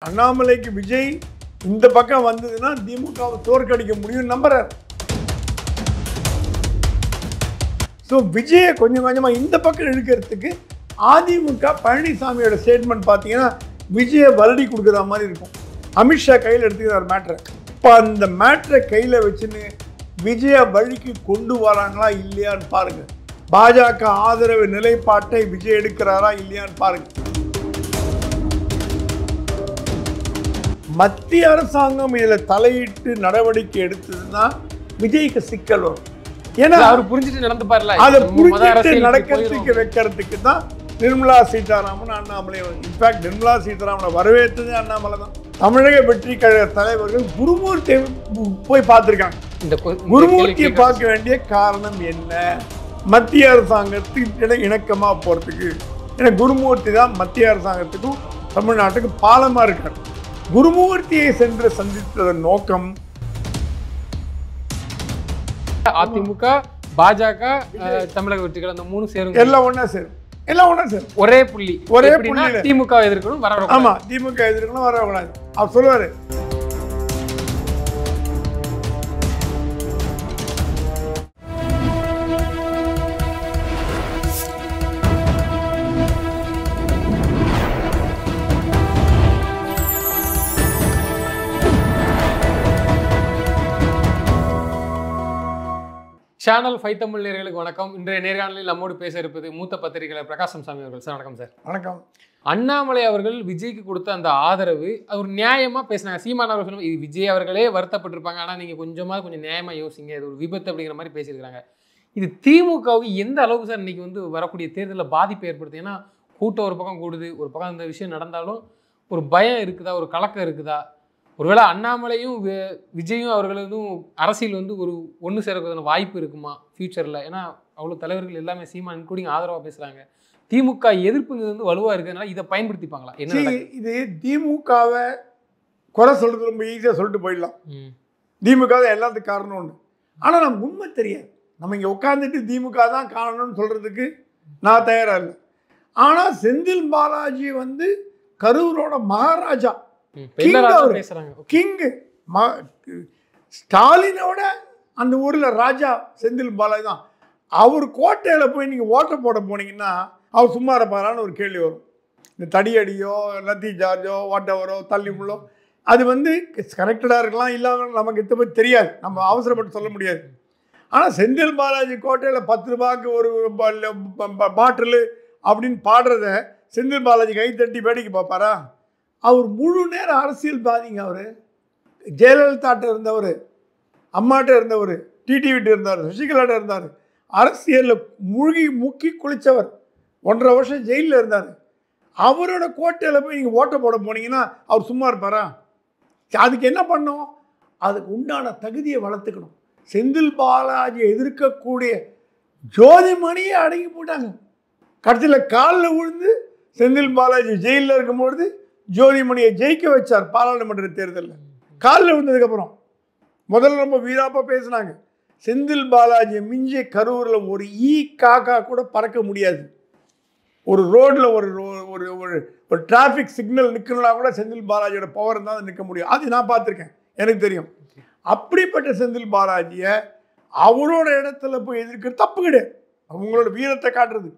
அண்ணாமலைக்கு விஜய் இந்த பக்கம் வந்ததுன்னா திமுகவை தோற்கடிக்க முடியும் நம்புறார். ஸோ விஜயை கொஞ்சம் கொஞ்சமாக இந்த பக்கம் இழுக்கிறதுக்கு அதிமுக பழனிசாமியோட ஸ்டேட்மெண்ட் பார்த்தீங்கன்னா விஜயை வருடி கொடுக்குற மாதிரி இருக்கும். அமித்ஷா கையில் எடுத்துக்கிறார் மேட்ரை. இப்போ அந்த மேட்ரை கையில் வச்சுன்னு விஜய வழிக்கு கொண்டு வராங்களா இல்லையான்னு பாருங்க. பாஜக ஆதரவு நிலைப்பாட்டை விஜய் எடுக்கிறாரா இல்லையான்னு பாருங்க. மத்திய அரசாங்கம் இதில் தலையிட்டு நடவடிக்கை எடுத்ததுன்னா விஜய்க்கு சிக்கல் வரும். ஏன்னா அவர் புரிஞ்சுட்டு நடந்துப்பார்ல, அதை புரிஞ்சுட்டு நடக்கிறதுக்கு வைக்கிறதுக்கு தான் நிர்மலா சீதாராமன் அண்ணாமலை. இன்ஃபேக்ட் நிர்மலா சீதாராமனை வரவேற்றது அண்ணாமலை தான். தமிழக வெற்றி கழக தலைவர்கள் குருமூர்த்தியை போய் பார்த்துருக்காங்க. குருமூர்த்தியை பார்க்க வேண்டிய காரணம் என்ன? மத்திய அரசாங்கத்துக்கு இணக்கமாக போகிறதுக்கு. ஏன்னா குருமூர்த்தி தான் மத்திய அரசாங்கத்துக்கும் தமிழ்நாட்டுக்கும் பாலமாக இருக்கார். குருமூர்த்தியை சென்று சந்தித்ததன் நோக்கம் அதிமுக, பாஜக, தமிழக வெற்றிகள் அந்த மூணு சேரும், எல்லாம் ஒண்ணா சேரும். ஒரே புள்ளி திமுக எதிர்க்கணும் வர. ஆமா, திமுக எதிர்க்கணும் வரக்கூடாது. அவர் சொல்லுவாரு, சேனல் 5 தமிழ் நேயர்களுக்கு வணக்கம். இன்றைய நேர்காணலில் நம்மோடு பேச இருப்பது மூத்த பத்திரிகையாளர் பிரகாசம் சாமி அவர்கள். சார் வணக்கம். சார் வணக்கம். அண்ணாமலை அவர்கள் விஜய்க்கு கொடுத்த அந்த ஆதரவு அது ஒரு நியாயமா பேசினாங்க. சீமான் அவர்கள் சொல்லுவாங்க இது விஜய் அவர்களே வருத்தப்பட்டிருப்பாங்க, ஆனால் நீங்க கொஞ்சம் நியாயமா யோசிங்க, இது ஒரு விபத்து அப்படிங்கிற மாதிரி பேசியிருக்காங்க. இது திமுகவுக்கு எந்த அளவுக்கு சார் இன்னைக்கு வந்து வரக்கூடிய தேர்தலில் பாதிப்பு ஏற்படுத்து? ஏன்னா கூட்டம் ஒரு பக்கம் கூடுது, ஒரு பக்கம் இந்த விஷயம் நடந்தாலும் ஒரு பயம் இருக்குதா, ஒரு கலக்கம் இருக்குதா? ஒருவேளை அண்ணாமலையும் விஜயும் அவர்களும் அரசியல் வந்து ஒரு ஒன்று சேரக்கூடிய வாய்ப்பு இருக்குமா ஃபியூச்சரில்? ஏன்னா அவ்வளோ தலைவர்கள் எல்லாமே சீமான் இன்க்ளூடிங் ஆதரவாக பேசுகிறாங்க. திமுக எதிர்ப்புங்கிறது வந்து வலுவாக இருக்கிறதுனால இதை பயன்படுத்திப்பாங்களா? என்ன இது திமுகவை குறை சொல்றது ரொம்ப ஈஸியாக சொல்லிட்டு போயிடலாம். திமுக தான் எல்லாத்துக்கும் காரணம் ஒன்று. ஆனால் நமக்கு உண்மை தெரியாது. நம்ம இங்கே உட்காந்துட்டு திமுக தான் காரணம்னு சொல்கிறதுக்கு நான் தயாராக இல்லை. ஆனால் செந்தில் பாலாஜி வந்து கரூரோட மகாராஜா, கிங்கு, ஸ்டாலினோட அந்த ஊரில் ராஜா செந்தில் பாலாஜி தான். அவர் கோட்டையில் போய் நீங்கள் ஓட்ட போட போனீங்கன்னா அவர் சும்மா இருப்பாரான்னு ஒரு கேள்வி வரும். இந்த தடியடியோ லத்தி சார்ஜோ வாட் எவரோ தள்ளி முள்ளோ அது வந்து கரெக்டடாக இருக்கலாம், இல்லாமல் நமக்கு இதை பற்றி தெரியாது, நம்ம அவசரப்பட்டு சொல்ல முடியாது. ஆனால் செந்தில் பாலாஜி கோட்டையில் 10 ரூபாய்க்கு ஒரு பாட்டிலு அப்படின்னு பாடுறத செந்தில் பாலாஜி கை தட்டி வேடிக்கை பார்ப்பாரா? அவர் முழு நேரம் அரசியல் பாதிங்க. அவர் ஜெயலலிதாட்ட இருந்தவர், அம்மாட்ட இருந்தவர், டிடிவிட்ட இருந்தார், சசிகலாட்ட இருந்தார். அரசியலில் முக்கி குளித்தவர். 1.5 வருஷம் ஜெயிலில் இருந்தார். அவரோட கோட்டையில் போய் நீங்கள் ஓட்ட போட போனீங்கன்னா அவர் சும்மா இருப்பாரா? அதுக்கு என்ன பண்ணோம்? அதுக்கு உண்டான தகுதியை வளர்த்துக்கணும். செந்தில் பாலாஜியை எதிர்க்கக்கூடிய ஜோதிமணியை அடங்கி போட்டாங்க. கடைசியில் காலில் விழுந்து செந்தில் பாலாஜி ஜெயிலில் இருக்கும்பொழுது ஜோதிமணியை ஜெயிக்க வச்சார் பாராளுமன்ற தேர்தலில். காலில் விழுந்ததுக்கப்புறம் முதல்ல ரொம்ப வீராப்பாக பேசினாங்க. செந்தில் பாலாஜியை மிஞ்சி கரூரில் ஒரு காக்கா கூட பறக்க முடியாது. ஒரு ரோட்டில் ஒரு டிராஃபிக் சிக்னல் நிற்கணும்னா கூட செந்தில் பாலாஜியோட பவர் தான் நிற்க முடியும். அது நான் பார்த்துருக்கேன், எனக்கு தெரியும். அப்படிப்பட்ட செந்தில் பாலாஜியை அவரோட இடத்துல போய் எதிர்க்கிறது தப்பு கிடையாது. அவங்களோட வீரத்தை காட்டுறது.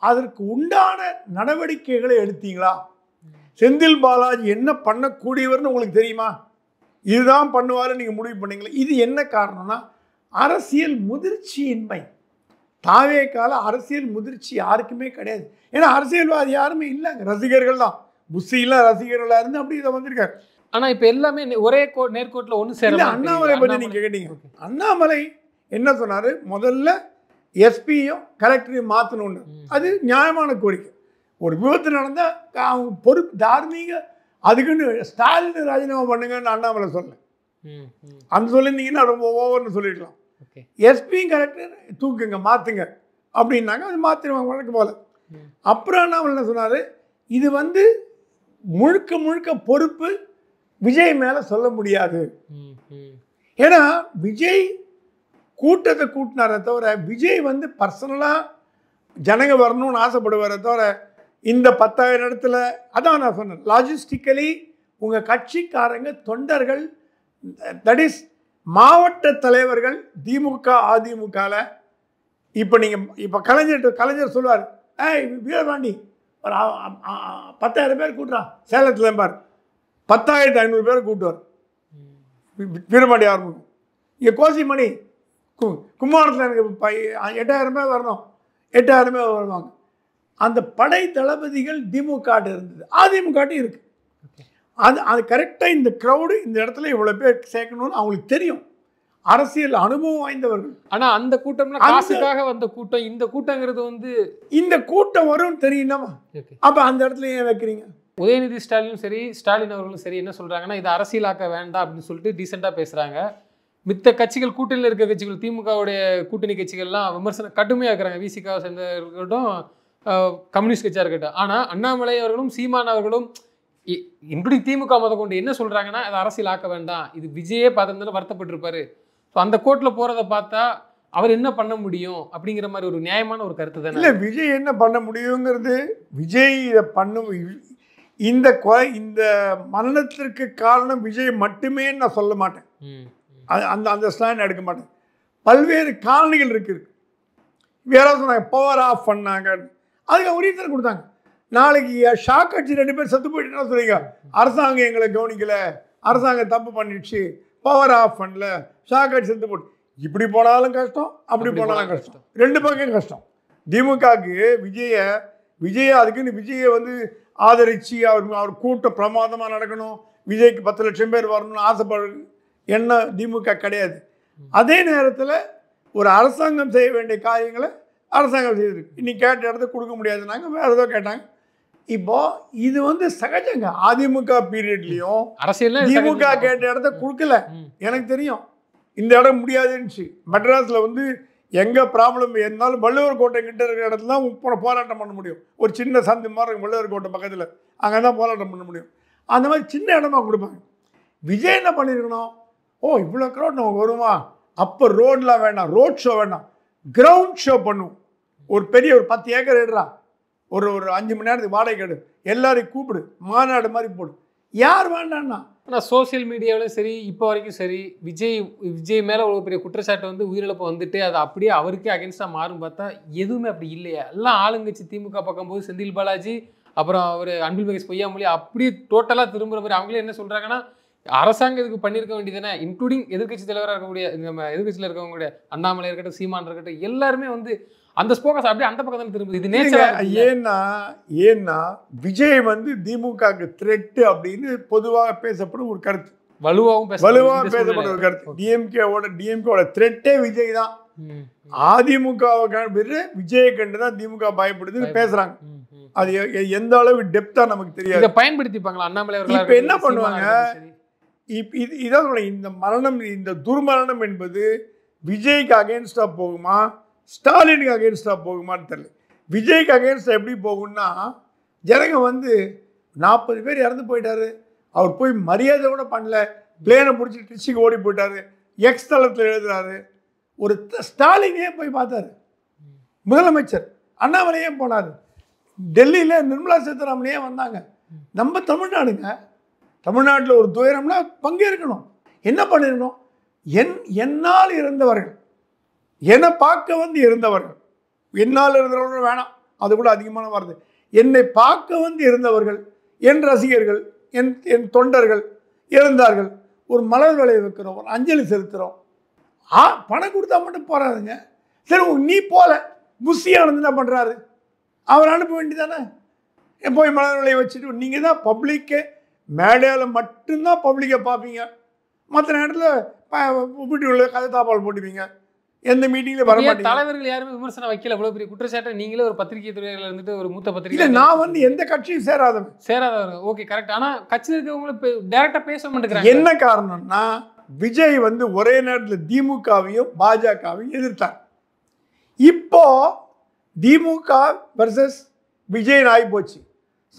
அதற்கு உண்டான நடவடிக்கைகளை எடுத்தீங்களா? செந்தில் பாலாஜி என்ன பண்ணக்கூடியவர்னு உங்களுக்கு தெரியுமா? இதுதான் பண்ணுவார் நீங்கள் முடிவு பண்ணீங்களா? இது என்ன காரணம்னா அரசியல் முதிர்ச்சியின்மை. தாவேக்கால அரசியல் முதிர்ச்சி யாருக்குமே கிடையாது. ஏன்னா அரசியல்வாதி யாருமே இல்லைங்க, ரசிகர்கள் தான். புஷிலாம் ரசிகர்களாக இருந்து அப்படி இதை வந்திருக்காரு. ஆனால் இப்போ எல்லாமே ஒரே நேர்கோட்டில் ஒன்று சேர. அண்ணாமலை பற்றி நீங்கள் கேட்டீங்க. அண்ணாமலை என்ன சொன்னார்? முதல்ல எஸ்பியும் கலெக்டரையும் மாற்றணும்னு. அது நியாயமான கோரிக்கை. ஒரு விபத்து நடந்தால் அவங்க பொறுப்பு தார்மீக, அதுக்குன்னு ஸ்டாலின் ராஜினாமா பண்ணுங்கன்னு அண்ணாமலை சொல்ல. அந்த சொல்லியிருந்தீங்கன்னா ரொம்ப ஓவர்னு சொல்லிடலாம். எஸ்பியும் கலெக்டர் தூக்குங்க, மாற்றுங்க அப்படின்னாங்க. அது மாற்றிடுவாங்க வழக்கு போல. அப்புறம் அண்ணாமலை என்ன சொன்னார்? இது வந்து முழுக்க பொறுப்பு விஜய் மேலே சொல்ல முடியாது. ஏன்னா விஜய் கூட்டத்தை கூட்டினாரே தவிர விஜய் வந்து பர்சனலாக ஜனங்க வரணும்னு ஆசைப்படுவாரே தவிர இந்த 10,000 இடத்துல அதான் நான் சொன்னேன். லாஜிஸ்டிக்கலி உங்கள் கட்சிக்காரங்க தொண்டர்கள், தட் இஸ் மாவட்ட தலைவர்கள் திமுக அதிமுகவில். இப்போ கலைஞர் சொல்லுவார், ஏய் வீரபாண்டி ஒரு 10,000 பேர் கூட்டுறான் சேலத்தில் பார், 10,500 பேர் கூட்டுவார் வீரபாண்டி ஆரம்பிக்கும். இங்கே கோசிமணி கும்பகோணத்தில் எனக்கு 8,000 பேர் வரணும், 8,000 பேர் வருவாங்க. அந்த படை தளபதிகள் திமுக இருந்தது, அதிமுக இருக்கு. அது கரெக்டாக இந்த க்ரௌடு இந்த இடத்துல இவ்வளோ பேர் சேர்க்கணும்னு அவங்களுக்கு தெரியும். அரசியல் அனுபவம் வாய்ந்தவர்கள். ஆனால் அந்த கூட்டம்லாம் காசுக்காக வந்த கூட்டம். இந்த கூட்டங்கிறது வந்து இந்த கூட்டம் வரும்னு தெரியுமா? அப்போ அந்த இடத்துல ஏன் வைக்கிறீங்க? உதயநிதி ஸ்டாலினும் சரி, ஸ்டாலின் அவர்களும் சரி என்ன சொல்கிறாங்கன்னா, இதை அரசியலாக்க வேண்டாம் அப்படின்னு சொல்லிட்டு டீசெண்டாக பேசுகிறாங்க. மித்த கட்சிகள், கூட்டணியில் இருக்க கட்சிகள், திமுகவுடைய கூட்டணி கட்சிகள்லாம் விமர்சனம் கடுமையாக இருக்கிறாங்க. விசிகாவை சேர்ந்த இருக்கட்டும், கம்யூனிஸ்ட் கட்சியாக இருக்கட்டும். ஆனால் அண்ணாமலை அவர்களும் சீமான் அவர்களும் இன்க்ளூடிங் திமுக முத கொண்டு என்ன சொல்கிறாங்கன்னா, அதை அரசியலாக்க வேண்டாம், இது விஜயே பார்த்துருந்தாலும் வருத்தப்பட்டிருப்பாரு. ஸோ அந்த கோர்ட்டில் போகிறத பார்த்தா அவர் என்ன பண்ண முடியும் அப்படிங்கிற மாதிரி ஒரு நியாயமான ஒரு கருத்து தானே. இல்லை, விஜய் என்ன பண்ண முடியுங்கிறது, விஜய் இதை பண்ணும். இந்த மரணத்திற்கு காரணம் விஜய் மட்டுமே நான் சொல்ல மாட்டேன். அந்த ஸ்டாண்ட் எடுக்க மாட்டேன். பல்வேறு காரணிகள் இருக்கு. யாராவது சொன்னாங்க பவர் ஆஃப் பண்ணாங்க, அதுக்கு ஒரு ரீசன் கொடுத்தாங்க. நாளைக்கு ஷாக் அடிச்சு 2 பேர் செத்து போயிட்டு என்ன சொல்றீங்க, அரசாங்கம் எங்களை கவனிக்கல, அரசாங்கம் தப்பு பண்ணிடுச்சு, பவர் ஆஃப் பண்ணல, ஷாக் அடிச்சு செத்து போட்டு. இப்படி போனாலும் கஷ்டம், அப்படி போனாலும் கஷ்டம், 2 பக்கம் கஷ்டம். திமுகவுக்கு விஜய அதுக்குன்னு விஜயை வந்து ஆதரித்து அவர் கூட்டம் பிரமாதமாக நடக்கணும், விஜய்க்கு 10 லட்சம் பேர் வரணும்னு ஆசைப்படுற எண்ணம் திமுக கிடையாது. அதே நேரத்தில் ஒரு அரசாங்கம் செய்ய வேண்டிய காரியங்களை அரசாங்கம் செய்திருக்கு. இன்னைக்கு கேட்ட இடத்த கொடுக்க முடியாதுனாங்க, வேறு ஏதோ கேட்டாங்க. இப்போ இது வந்து சகஜங்க. அதிமுக பீரியட்லேயும் அரசியல் திமுக கேட்ட இடத்த கொடுக்கல. எனக்கு தெரியும் இந்த இடம் முடியாதுன்னுச்சு. மெட்ராஸில் வந்து எங்கே ப்ராப்ளம் இருந்தாலும் வள்ளுவர் கோட்டை கிட்ட இருக்கிற இடத்துல தான் போராட்டம் பண்ண முடியும். ஒரு சின்ன சந்து மாதிரி இருக்கும் வள்ளுவர் கோட்டை பக்கத்தில், அங்கே தான் போராட்டம் பண்ண முடியும். அந்த மாதிரி சின்ன இடமா கொடுப்பாங்க. விஜய் என்ன பண்ணியிருக்கணும், இவ்வளோ க்ரௌட் நமக்கு வருமா, அப்போ ரோடெலாம் வேண்டாம், ரோட் ஷோ வேண்டாம், கிரவுண்ட் ஷோ பண்ணும். ஒரு பெரிய ஒரு 10 ஏக்கர் எடுறா, ஒரு 5 மணி நேரத்துக்கு வாடகை எடு, எல்லாரையும் கூப்பிடு, மாநாடு மாதிரி போடு. யார் வேண்டான்னா? ஆனால் சோசியல் மீடியாவிலும் சரி, இப்போ வரைக்கும் சரி, விஜய் மேலே ஒரு பெரிய குற்றச்சாட்டு வந்து உயிரிழப்பு வந்துட்டு அது அப்படியே அவருக்கே அகேன்ஸ்டாக மாறும் பார்த்தா எதுவுமே அப்படி இல்லையா. எல்லாம் ஆளுங்கட்சி திமுக பார்க்கும்போது செந்தில் பாலாஜி, அப்புறம் அவர் அன்பில் மகேஷ் பொய்யாமொழி அப்படியே டோட்டலாக திரும்புகிற மாதிரி. அவங்களே என்ன சொல்கிறாங்கன்னா, அரசாங்கம் இதுக்கு பண்ணியிருக்க வேண்டியதுதானே, இன்க்ளூடிங் எதிர்கட்சி தலைவராக இருக்கக்கூடிய நம்ம எதிர்கட்சியில் இருக்கவங்களுடைய அண்ணாமலை இருக்கட்டும், சீமான் இருக்கட்டும், எல்லாருமே வந்து அந்த ஸ்போக்கஸ் அப்படியே அந்த பக்கம் தான் திரும்புது. இது ஏன்னா விஜய் வந்து திமுகவுக்கு த்ரெட் அப்படின்னு பொதுவாக பேசப்படும் ஒரு கருத்து, வலுவாக பேசப்படும் ஒரு கருத்து. டிஎம்கேவோட த்ரெட்டே விஜய் தான். அதிமுகவை விஜயை கண்டு தான் திமுக பயப்படுதுன்னு பேசுறாங்க. அது எந்த அளவு டெப்தா நமக்கு தெரியாது. இதை பயன்படுத்திப்பாங்களா அண்ணாமலை அவர்கள்? இப்ப என்ன பண்ணுவாங்க, இதான் இந்த மரணம், இந்த துர்மரணம் என்பது விஜய்க்கு அகேன்ஸ்டா போகுமா, ஸ்டாலினுக்கு அகேன்ஸ்டாக போகுமான்னு தெரியல. விஜய்க்கு அகேன்ஸ்டாக எப்படி போகும்னா, ஜனங்க வந்து 40 பேர் இறந்து போயிட்டாரு, அவர் போய் மரியாதை கூட பண்ணல, பிளேனை பிடிச்சி ட்ரிச்சிக்கு ஓடி போயிட்டாரு, எக்ஸ் தளத்தில் எழுதுறாரு. ஒரு ஸ்டாலினே போய் பார்த்தாரு, முதலமைச்சர் அண்ணாமலையே போனார், டெல்லியில் நிர்மலா சீதாராமனையே வந்தாங்க. நம்ம தமிழ்நாடுங்க, தமிழ்நாட்டில் ஒரு துயரம்னா பங்கேற்கணும். என்ன பண்ணிருக்கணும், என்னால் இருந்தவர்கள், என்னை பார்க்க வந்து இருந்தவர்கள், என்னால் இருந்தவர்கள் வேணாம், அது கூட அதிகமான வருது, என்னை பார்க்க வந்து இருந்தவர்கள், என் ரசிகர்கள், என் தொண்டர்கள் இருந்தார்கள், ஒரு மலர் விளைய வைக்கிறோம், ஒரு அஞ்சலி செலுத்துகிறோம். பணம் கொடுத்தா மட்டும் போறாதுங்க. சரி, நீ போல புஷி ஆனந்த் என்ன பண்ணுறாரு, அவர் அனுப்ப வேண்டியதானே, போய் மலர் விளைய வச்சுட்டு. நீங்கள் தான் பப்ளிக்கே, மேடையில் மட்டும்தான் பப்ளிக்கை பார்ப்பீங்க, மற்ற நேரத்தில் வீட்டுக்குள்ள கதை தாப்பால் போட்டுப்பீங்க, எந்த மீட்டிங்ல வர மாட்டீங்க. தலைவர்கள் யாருமே விமர்சனம் வைக்கல, அவ்வளவு பெரிய குற்றச்சாட்டை நீங்களே ஒரு பத்திரிகை துறையில இருந்துட்டு ஒரு மூத்த பத்திரிகை. நான் வந்து எந்த கட்சியும் சேராதவங்க. Okay, correct. ஆனா கட்சியில் இருக்கவங்க டைரக்டா பேச மாட்டேங்கிறாங்க. என்ன காரணம்னா, விஜய் வந்து ஒரே நேரத்தில் திமுகவையும் பாஜகவையும் எதிர்த்தார். இப்போ திமுக வர்சஸ் விஜய் ஆகி போச்சு.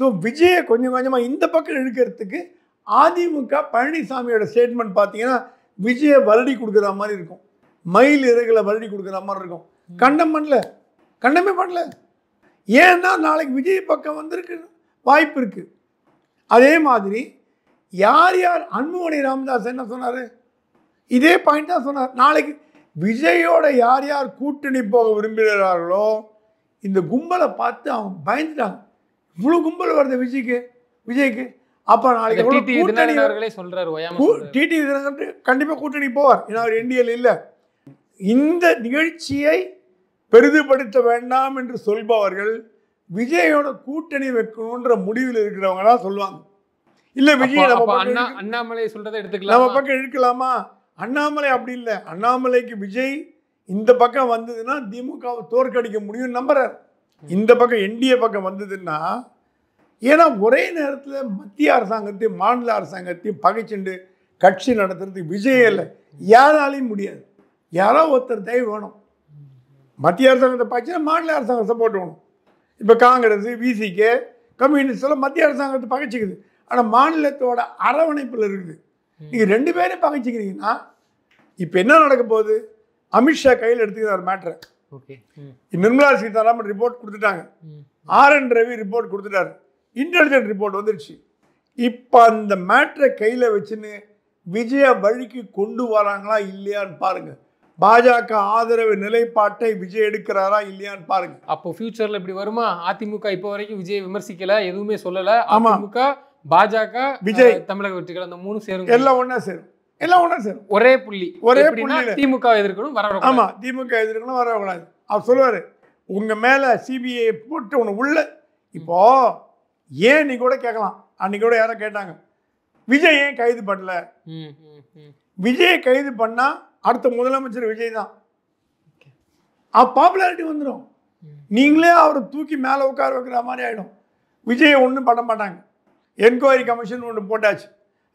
ஸோ விஜயை கொஞ்சம் கொஞ்சமாக இந்த பக்கம் இழுக்கிறதுக்கு அதிமுக பழனிசாமியோட ஸ்டேட்மெண்ட் பார்த்தீங்கன்னா விஜயை வருடி கொடுக்குற மாதிரி இருக்கும், மயில் இறகுல வருடி கொடுக்குற மாதிரி இருக்கும். கண்டமே பண்ணல. ஏன்னா நாளைக்கு விஜய் பக்கம் வந்திருக்கு வாய்ப்பு இருக்கு. அதே மாதிரி யார் யார் அன்புமணி ராமதாஸ் என்ன சொன்னார்? இதே பாயிண்ட் தான் சொன்னார். நாளைக்கு விஜயோட யார் யார் கூட்டணி போக விரும்புகிறார்களோ இந்த கும்பலை பார்த்து அவங்க பயந்துட்டாங்க. இவ்வளோ கும்பல் வருது விஜய்க்கு. அப்போ நாளைக்கு கூட்டணி சொல்றாரு டிடி தினகரன் கண்டிப்பாக கூட்டணி போவார். ஏன்னா அவர் என்டிஏல இல்லை. இந்த நிகழ்ச்சியை பெரிதுபடுத்த வேண்டாம் என்று சொல்பவர்கள் விஜயோட கூட்டணி வைக்கணுன்ற முடிவில் இருக்கிறவங்க தான் சொல்லுவாங்க. இல்லை விஜய் அண்ணாமலை சொல்றதை எடுத்துக்கலாம், நம்ம பக்கம் இழுக்கலாமா? அண்ணாமலை அப்படி இல்லை. அண்ணாமலைக்கு விஜய் இந்த பக்கம் வந்ததுன்னா திமுகவை தோற்கடிக்க முடியும் நம்புறார். இந்த பக்கம் என்டிஏ பக்கம் வந்ததுன்னா, ஏன்னா ஒரே நேரத்தில் மத்திய அரசாங்கத்தையும் மாநில அரசாங்கத்தையும் பகைச்சுண்டு கட்சி நடத்துறதுக்கு விஜய் இல்லை, யாராலையும் முடியாது. யாரோ ஒருத்தர் தயவு வேணும். மத்திய அரசாங்கத்தை பகைச்சுன்னா மாநில அரசாங்கம் சப்போர்ட் வேணும். இப்போ காங்கிரஸ், விசிகே, கம்யூனிஸ்ட் எல்லாம் மத்திய அரசாங்கத்தை பகைச்சிக்குது. ஆனால் மாநிலத்தோட அரவணைப்பில் இருக்குது. நீங்கள் 2 பேரும் பகைச்சிக்கிறீங்கன்னா இப்போ என்ன நடக்க போகுது? அமித்ஷா கையில் எடுத்துக்கிறார் மேட்ரை. நிர்மலா சீதாராமன் ரிப்போர்ட் கொடுத்துட்டாங்க, RN ரவி ரிப்போர்ட் கொடுத்துட்டாரு, இன்டெலிஜென்ட் ரிப்போர்ட் வந்துருச்சு. இப்போ அந்த மேட்ரை கையில் வச்சுன்னு விஜய வழிக்கு கொண்டு வராங்களா இல்லையான்னு பாருங்க. பாஜக ஆதரவு நிலைப்பாட்டை விஜய் எடுக்கிறாரா இல்லையான்னு பாருங்க. அப்போ ஃபியூச்சர்ல இப்படி வருமா? அதிமுக இப்போ வரைக்கும் விஜய் விமர்சிக்கல, எதுவுமே சொல்லல. அதிமுக, பாஜக, விஜய், தமிழக வெற்றிகள் அந்த 3 சேரும், எல்லாம் ஒண்ணா சேரும். ஒரே புள்ளி திமுக எதிர்க்கணும், வரக்கூடாது. ஆமா, திமுக எதிர்க்கணும், வரக்கூடாது. அவர் சொல்லுவாரு, உங்க மேல சிபிஐ போட்டு ஒன்று உள்ள. இப்போ ஏன் நீ கூட கேட்கலாம், அன்னைக்கு கூட யாரோ கேட்டாங்க, விஜய் ஏன் கைது பண்ணல? விஜய் கைது பண்ணா அடுத்த முதலமைச்சர் விஜய் தான். பாப்புலாரிட்டி வந்துடும். நீங்களே அவரை தூக்கி மேலே உட்கார வைக்கிற மாதிரி ஆகிடும். விஜயை ஒன்றும் பண்ண மாட்டாங்க. என்கொயரி கமிஷன் ஒன்று போட்டாச்சு.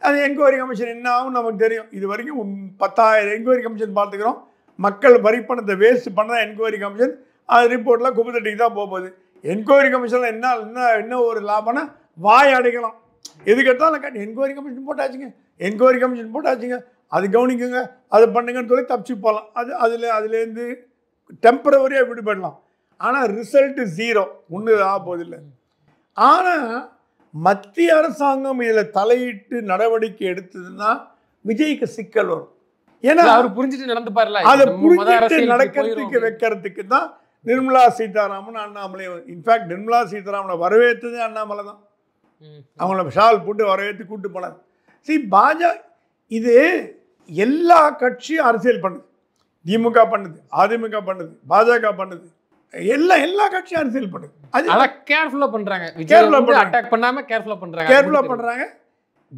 அது என்கொயரி கமிஷன் என்ன ஆகும் நமக்கு தெரியும். இது வரைக்கும் 10,000 என்கொயரி கமிஷன் பார்த்துக்கிறோம். மக்கள் வரி பணத்தை வேஸ்ட் பண்ண என்கொயரி கமிஷன் அது ரிப்போர்ட்லாம் குப்பத்தட்டிக்கு தான் போகுது. என்கொயரி கமிஷனில் என்ன ஒரு லாபம்னா வாய் அடைக்கலாம். எது கேட்டாலும் என்கொயரி கமிஷன் போட்டாச்சுங்க, அது கவனிக்குங்க, அது பண்ணுங்கன்னு சொல்லி தப்பிச்சு போகலாம். அதுலேருந்து டெம்பரவரியாக விடுபடலாம். ஆனால் ரிசல்ட்டு 0, ஒன்று ஆக போதில்லை. ஆனால் மத்திய அரசாங்கம் இதில் தலையிட்டு நடவடிக்கை எடுத்ததுன்னா விஜய்க்கு சிக்கல் வரும். ஏன்னா அவர் புரிஞ்சுட்டு நடந்துப்பார்ல, அதை புரிஞ்சுட்டு நடக்கிறதுக்கு வைக்கிறதுக்கு தான் நிர்மலா சீதாராமன், அண்ணாமலை. இன்ஃபேக்ட் நிர்மலா சீதாராமனை வரவேற்றதே அண்ணாமலை தான். அவங்கள ஷால் போட்டு வரவேற்று கூட்டு போனார். இது எல்லா கட்சியும் அரசியல் பண்ணுது. திமுக பண்ணுது, அதிமுக பண்ணுது, பாஜக பண்ணுது, எல்லா கட்சியும் அரசியல் பண்ணுது. அது கேர்ஃபுல்லா பண்றாங்க. விஜய் அட்டாக் பண்ணாம கேர்ஃபுல்லா பண்றாங்க.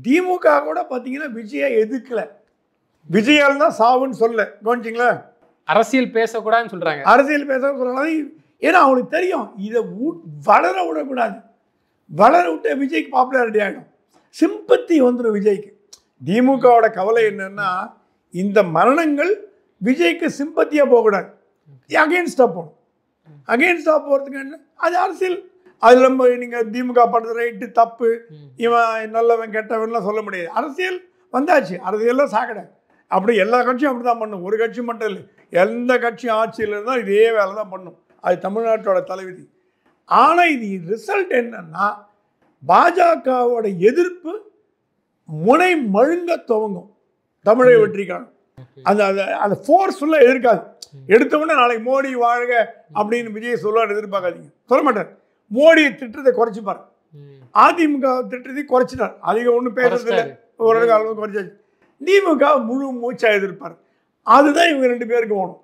திமுக கூட பாத்தீங்கன்னா விஜயை எதிர்க்கல. விஜயால் தான் சாவுன்னு சொல்ல கவனிச்சிங்களா? அரசியல் பேசக்கூடாதுன்னு சொல்றாங்க. அரசியல் பேசக்கூடாது. ஏன்னா அவங்களுக்கு தெரியும் இதை வளர விடக்கூடாது. வளர விட்ட விஜய்க்கு பாப்புலாரிட்டி ஆகிடும், சிம்பத்தி வந்துடும் விஜய்க்கு. திமுகவோட கவலை என்னன்னா, இந்த மரணங்கள் விஜய்க்கு சிம்பத்தியாக போகக்கூடாது, அகெயின்ஸ்டாக போகணும். அகெயின்ஸ்டாக போகிறதுக்கு என்ன, அது அரசியல். அதில் நம்ம நீங்கள் திமுக பண்ணுறது ரைட்டு தப்பு, இவன் நல்லவன் கெட்டவன்லாம் சொல்ல முடியாது. அரசியல் வந்தாச்சு, அரசியல்லாம் சாக்கடை. அப்படி எல்லா கட்சியும் அப்படி தான் பண்ணும். ஒரு கட்சி மட்டும் இல்லை, எந்த கட்சியும் ஆட்சியில் இருந்தால் இதே வேலை தான் பண்ணும். அது தமிழ்நாட்டோட தலைவிதி. ஆனால் இது ரிசல்ட் என்னன்னா, பாஜகவோட எதிர்ப்பு முனை மழுங்க துவங்கும் தமிழக வெற்றிக்கான. அந்த ஃபோர்ஸ்ஃபுல்லாக எதிர்க்காது. எடுத்தவுடனே நாளைக்கு மோடி வாழ்க அப்படின்னு விஜய் சொல்லுவார் எதிர்பார்க்காதீங்க, சொல்ல மாட்டார். மோடியை திட்டத்தை குறைச்சிப்பார், அதிமுக திட்டத்தை குறைச்சிட்டார், அதிகம் ஒன்றும் பேசுறதில்லை, ஒரு அளவு குறைச்சாச்சு. திமுக முழு மூச்சா எதிர்ப்பார். அதுதான் இவங்க 2 பேருக்கு போகணும்.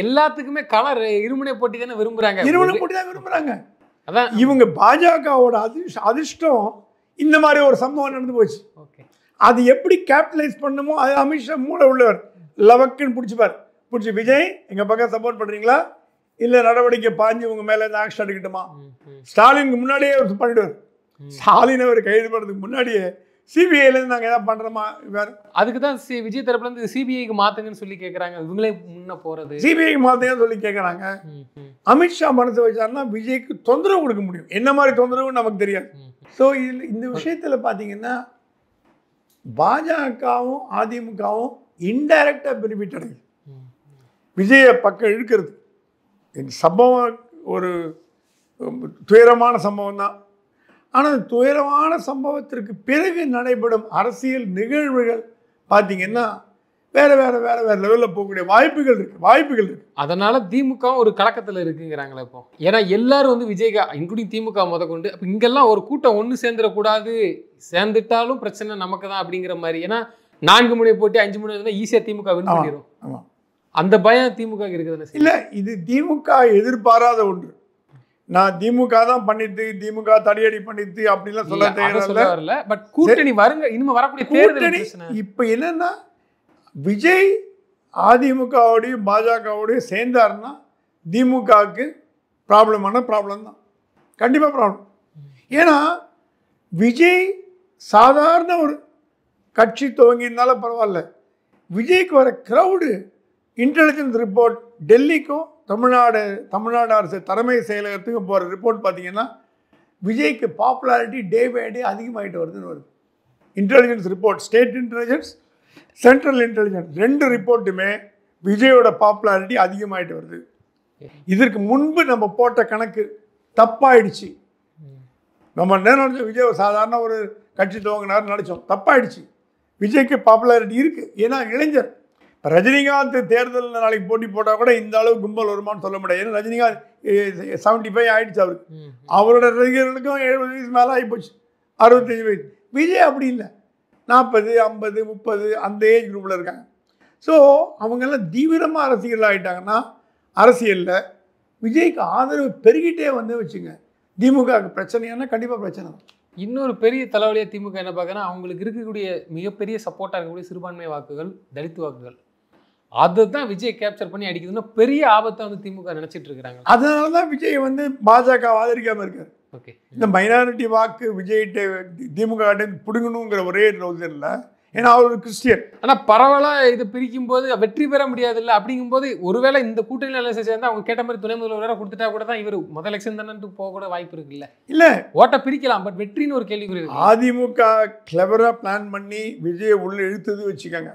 எல்லாத்துக்குமே கலர் இருமுனை போட்டி தானே விரும்புறாங்க. இருமுனை போட்டி தான் விரும்புறாங்க. அதான் இவங்க பாஜகவோட அதிர்ஷ்டம். இந்த மாதிரி ஒரு சம்பவம் நடந்து போச்சு. அது எப்படி கேபிட்டலைஸ் பண்ணுமோ அது அமித்ஷா மூளை உள்ளவர் லவக்குன்னு பிடிச்சி விஜய் எங்க பக்கம் சப்போர்ட் பண்றீங்களா, இல்ல நடவடிக்கை பாஞ்சு உங்க மேல இருந்து ஆக்ஷன் எடுக்கட்டுமா? ஸ்டாலினுக்கு முன்னாடியே அவர் பண்ணிடுவார். ஸ்டாலின் அவர் கைது பண்ணுறதுக்கு முன்னாடியே சிபிஐலேருந்து நாங்கள் எதாவது பண்ணுறோமா வேறு. அதுக்கு தான் விஜய் தரப்புலேருந்து சிபிஐக்கு மாற்றுங்கன்னு சொல்லி கேட்குறாங்க. இவங்களே முன்னே போகிறது சிபிஐக்கு மாற்றுங்கன்னு சொல்லி கேட்குறாங்க. அமித்ஷா மனசு வச்சாருன்னா விஜய்க்கு தொந்தரவு கொடுக்க முடியும். என்ன மாதிரி தொந்தரவுன்னு நமக்கு தெரியாது. ஸோ இதில் இந்த விஷயத்தில் பார்த்தீங்கன்னா பாஜகவும் அதிமுகவும் இன்டைரக்டாக பெனிஃபிட் அடையுது விஜயை பக்கம் இழுக்கிறது. இந்த சம்பவம் ஒரு துயரமான சம்பவம் தான். ஆனால் துயரமான சம்பவத்திற்கு பிறகு நடைபெறும் அரசியல் நிகழ்வுகள் பார்த்தீங்கன்னா வேறு லெவலில் போகக்கூடிய வாய்ப்புகள் இருக்கு. அதனால திமுக ஒரு கலக்கத்தில் இருக்குங்கிறாங்களே இப்போ. ஏன்னா எல்லாரும் வந்து விஜய்கா இன்க்ளூடிங் திமுக முத கொண்டு அப்போ இங்கெல்லாம் ஒரு கூட்டம் ஒன்று சேர்ந்துடக்கூடாது, சேர்ந்துட்டாலும் பிரச்சனை நமக்கு தான் அப்படிங்கிற மாதிரி. ஏன்னா 4 முனை போட்டி 5 முனை இருந்தால் ஈஸியாக திமுக வின் பண்ணிடும். ஆமாம், அந்த பயம் திமுக இருக்குதுன்னு இல்லை. இது திமுக எதிர்பாராத ஒன்று. நான் திமுக தான் பண்ணிட்டு, திமுக தடியடி பண்ணிட்டு அப்படிலாம் சொல்ல தேவையில்ல. பட் கூட்டணி வருங்க, இனிமே வரக்கூடிய தேர்தல் இப்போ என்னன்னா விஜய் அதிமுகவோடையும் பாஜகவோடையும் சேர்ந்தாருன்னா திமுகவுக்கு ப்ராப்ளம் தான், கண்டிப்பாக ப்ராப்ளம். ஏன்னா விஜய் சாதாரண ஒரு கட்சி துவங்கியிருந்தாலும் பரவாயில்ல, விஜய்க்கு வர க்ரௌடு இன்டெலிஜென்ஸ் ரிப்போர்ட் டெல்லிக்கும் தமிழ்நாடு அரசு தலைமை செயலகத்துக்கும் போகிற ரிப்போர்ட் பார்த்தீங்கன்னா விஜய்க்கு பாப்புலாரிட்டி டே பை டே அதிகமாகிட்டு வருதுன்னு வருது. Intelligence report, state intelligence, central intelligence 2 ரிப்போர்ட்டுமே விஜயோட பாப்புலாரிட்டி அதிகமாகிட்டு வருது. இதற்கு முன்பு நம்ம போட்ட கணக்கு தப்பாயிடுச்சு. நம்ம நினைச்சோம் விஜய் சாதாரண ஒரு கட்சி துவங்கினார் நினச்சோம், தப்பாயிடுச்சு. விஜய்க்கு பாப்புலாரிட்டி இருக்குது. ஏன்னா இளைஞர். ரஜினிகாந்த் தேர்தலில் நாளைக்கு போட்டி போட்டால் கூட இந்த அளவு கும்பல் வருமானு சொல்ல முடியாது. ஏன்னா ரஜினிகாந்த் 75 ஆகிடுச்சு அவருக்கு. அவரோட ரசிகர்களுக்கும் 70 வயசு மேலே ஆகிப்போச்சு, 65 வயசு. விஜய் அப்படி இல்லை, 40, 50, 30 அந்த ஏஜ் குரூப்பில் இருக்காங்க. ஸோ அவங்கெல்லாம் தீவிரமாக ரசிகர்கள் ஆகிட்டாங்கன்னா அரசியலில் விஜய்க்கு ஆதரவு பெருகிட்டே வந்து வச்சுங்க. திமுகவுக்கு பிரச்சனையானா கண்டிப்பாக பிரச்சனை தான். இன்னொரு பெரிய தலைவலியாக திமுக என்ன பார்க்குறேன்னா, அவங்களுக்கு இருக்கக்கூடிய மிகப்பெரிய சப்போர்ட்டாக இருக்கக்கூடிய சிறுபான்மை வாக்குகள், தலித் வாக்குகள், அதை தான் விஜய் கேப்சர் பண்ணி அடிக்குதுன்னா பெரிய ஆபத்தை வந்து திமுக நினச்சிட்டு இருக்கிறாங்க. அதனால தான் விஜய் வந்து பாஜக ஆதரிக்காமல் இருக்கார். ஓகே, இந்த மைனாரிட்டி வாக்கு விஜய்கிட்ட திமுக பிடுங்கணுங்கிற ஒரே இல்லை. ஏன்னா அவர் ஒரு கிறிஸ்டியன். ஆனால் பரவலாக இதை பிரிக்கும் போது வெற்றி பெற முடியாது இல்லை. அப்படிங்கும்போது ஒருவேளை இந்த கூட்டணி எலெக்ஷன் சேர்ந்து அவங்க கேட்ட மாதிரி துணை முதல்வராக கொடுத்துட்டா கூட தான் இவர் முதல் எலெக்ஷன் தானே போக கூட வாய்ப்பு இருக்குல்ல. இல்லை, ஓட்டை பிரிக்கலாம், பட் வெற்றின்னு ஒரு கேள்வி இருக்கு. அதிமுக கிளவராக பிளான் பண்ணி விஜயை உள்ள இழுத்தது வச்சுக்கோங்க.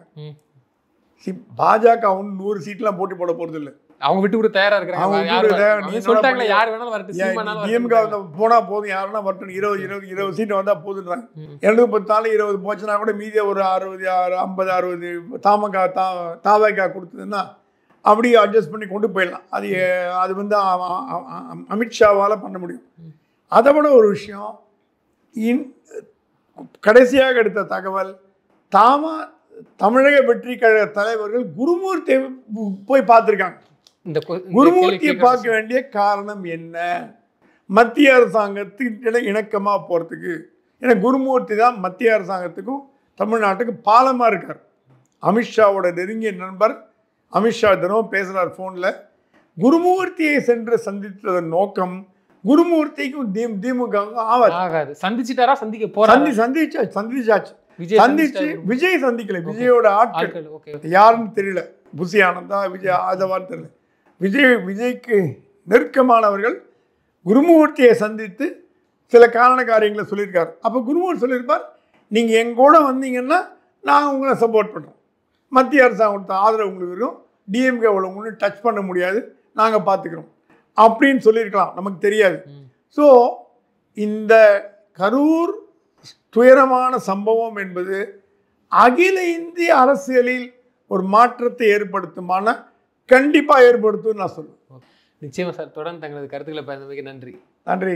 பாஜக 100 சீட்லாம் போட்டி போட போகிறது இல்லை. அவங்க விட்டு கூட தயாரா இருக்காங்க. சொல்லிட்டாங்களே யார் வேணாலும் வரட்டும், திமுக போனா போதும், யார் வேணா வரட்டும், 20 சீட் வந்தா போதுன்றாங்க. 210 20 போச்சுன்னா கூட மீதியை ஒரு 60 50 60 தாவைக்கா கொடுத்ததுன்னா அப்படியே அட்ஜஸ்ட் பண்ணி கொண்டு போயிடலாம். அது வந்து அமித்ஷாவால் பண்ண முடியும். அதை விட ஒரு விஷயம், கடைசியாக எடுத்த தகவல், தமிழக வெற்றி கழக தலைவர்கள் குருமூர்த்தியை போய் பார்த்துருக்காங்க. குருமூர்த்தியை பார்க்க வேண்டிய காரணம் என்ன? மத்திய அரசாங்கத்துக்கு இணக்கமாக போகிறதுக்கு. ஏன்னா குருமூர்த்தி தான் மத்திய அரசாங்கத்துக்கும் தமிழ்நாட்டுக்கு பாலமாக இருக்கார். அமித்ஷாவோட நெருங்கிய நண்பர். அமித்ஷா தினமும் பேசுகிறார் ஃபோனில். குருமூர்த்தியை சென்று சந்தித்ததன் நோக்கம் குருமூர்த்திக்கும் திமுகவுக்கும் ஆகாது. சந்திச்சுட்டாரா? சந்திக்க போறாரு. சந்திச்சாச்சு. விஜய் சந்திக்கல. விஜயோட ஆட்கள் யாருன்னு தெரியல. புசி ஆனந்தா, விஜய் ஆதவான்னு தெரியல. விஜய்க்கு நெருக்கமானவர்கள் குருமூர்த்தியை சந்தித்து சில காரண காரியங்களை சொல்லியிருக்காரு. அப்போ குருமூர்த்தி சொல்லியிருப்பார், நீங்கள் எங்கூட வந்தீங்கன்னா நாங்கள் உங்களை சப்போர்ட் பண்ணுறோம், மத்திய அரசாங்கத்தை ஆதரவு உங்களுக்கு வரும், டிஎம்கே உங்களுக்கு டச் பண்ண முடியாது, நாங்கள் பார்த்துக்கிறோம் அப்படின்னு சொல்லியிருக்கலாம். நமக்கு தெரியாது. ஸோ இந்த கரூர் துயரமான சம்பவம் என்பது அகில இந்திய அரசியலில் ஒரு மாற்றத்தை ஏற்படுத்துமான கண்டிப்பாக ஏற்படுத்தும் நான் சொல்லுவேன். நிச்சயமா சார். தொடர்ந்து தங்களது கருத்துக்களை பகிர்ந்தமைக்கு நன்றி. நன்றி.